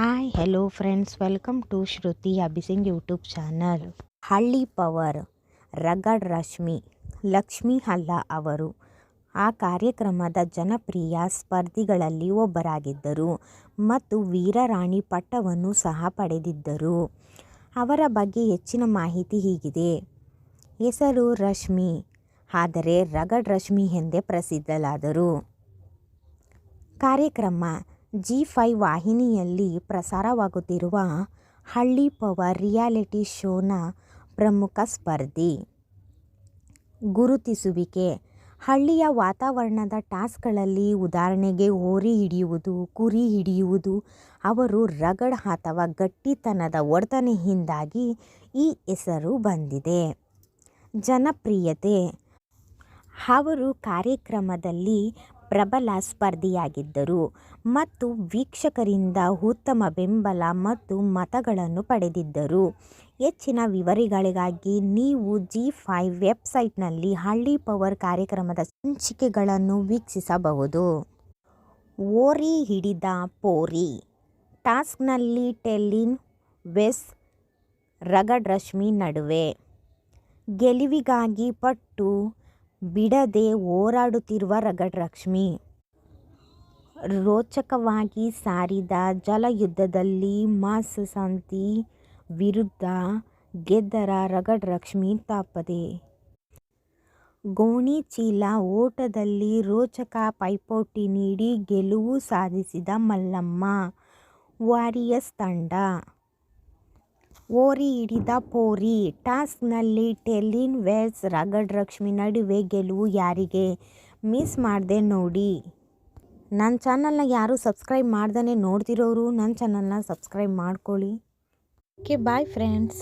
Hi, hello friends, welcome to Shruti Abhising YouTube channel. ಹಳ್ಳಿ power ರಗಡ್ ರಶ್ಮಿ ಲಕ್ಷ್ಮಿ ಹಲ್ಲ ಅವರು ಆ ಕಾರ್ಯಕ್ರಮದ ಜನಪ್ರಿಯ ಸ್ಪರ್ಧಿಗಳಲ್ಲಿ ಒಬ್ಬರಾಗಿದ್ದರು ಮತ್ತು ವೀರರಾಣಿ ಪಟ್ಟವನ್ನು ಸಹ ಪಡೆದಿದ್ದರು. ಅವರ ಬಗ್ಗೆ ಹೆಚ್ಚಿನ ಮಾಹಿತಿ ಹೀಗಿದೆ. ಹೆಸರು ರಶ್ಮಿ, ಆದರೆ ರಗಡ್ ರಶ್ಮಿ ಎಂದೇ ಪ್ರಸಿದ್ಧರಾದರು. ಕಾರ್ಯಕ್ರಮ G5 ವಾಹಿನಿಯಲ್ಲಿ ಪ್ರಸಾರವಾಗುತ್ತಿರುವ ಹಳ್ಳಿ ಪವರ್ ರಿಯಾಲಿಟಿ ಶೋನ ಪ್ರಮುಖ ಸ್ಪರ್ಧಿ. ಗುರುತಿಸುವಿಕೆ: ಹಳ್ಳಿಯ ವಾತಾವರಣದ ಟಾಸ್ಕ್ಗಳಲ್ಲಿ ಉದಾಹರಣೆಗೆ ಹೋರಿ ಹಿಡಿಯುವುದು, ಕುರಿ ಹಿಡಿಯುವುದು ಅವರು ರಗಡ್ ಅಥವಾ ಗಟ್ಟಿತನದ ವರ್ತನೆಯಿಂದಾಗಿ ಈ ಹೆಸರು ಬಂದಿದೆ. ಜನಪ್ರಿಯತೆ: ಅವರು ಕಾರ್ಯಕ್ರಮದಲ್ಲಿ ಪ್ರಬಲ ಸ್ಪರ್ಧಿಯಾಗಿದ್ದರು ಮತ್ತು ವೀಕ್ಷಕರಿಂದ ಉತ್ತಮ ಬೆಂಬಲ ಮತ್ತು ಮತಗಳನ್ನು ಪಡೆದಿದ್ದರು. ಹೆಚ್ಚಿನ ವಿವರಗಳಿಗಾಗಿ ನೀವು G5 ವೆಬ್ಸೈಟ್ನಲ್ಲಿ ಹಳ್ಳಿ ಪವರ್ ಕಾರ್ಯಕ್ರಮದ ಸಂಚಿಕೆಗಳನ್ನು ವೀಕ್ಷಿಸಬಹುದು. ಹೋರಿ ಹಿಡಿದ ಪೋರಿ ಟಾಸ್ಕ್ನಲ್ಲಿ ಟೆಲ್ಲಿನ್ ವೆಸ್ ರಗಡ್ ರಶ್ಮಿ ನಡುವೆ. ಗೆಲುವಿಗಾಗಿ ಪಟ್ಟು ಬಿಡದೆ ಹೋರಾಡುತ್ತಿರುವ ರಗಡ್ ರಶ್ಮಿ. ರೋಚಕವಾಗಿ ಸಾರಿದ ಜಲಯುದ್ಧದಲ್ಲಿ ಮಾಸಸಂತಿ ವಿರುದ್ಧ ಗೆದ್ದರ ರಗಡ್ ರಶ್ಮಿ ತಪ್ಪದೆ. ಗೋಣಿಚೀಲ ಓಟದಲ್ಲಿ ರೋಚಕ ಪೈಪೋಟಿ ನೀಡಿ ಗೆಲುವು ಸಾಧಿಸಿದ ಮಲ್ಲಮ್ಮ ವಾರಿಯರ್ಸ್ ತಂಡ. ಹೋರಿ ಹಿಡಿದ ಪೋರಿ ಟಾಸ್ಕ್ನಲ್ಲಿ ಟೆಲ್ಲಿನ್ ವೆಸ್ ರಗಡ್ ರಶ್ಮಿ ನಡುವೆ ಗೆಲುವು ಯಾರಿಗೆ? ಮಿಸ್ ಮಾಡದೆ ನೋಡಿ. ನನ್ನ ಚಾನಲ್ನ ಯಾರು ಸಬ್ಸ್ಕ್ರೈಬ್ ಮಾಡ್ದೇ ನೋಡ್ತಿರೋರು ನನ್ನ ಚಾನಲ್ನ ಸಬ್ಸ್ಕ್ರೈಬ್ ಮಾಡ್ಕೊಳ್ಳಿ. Okay, bye friends.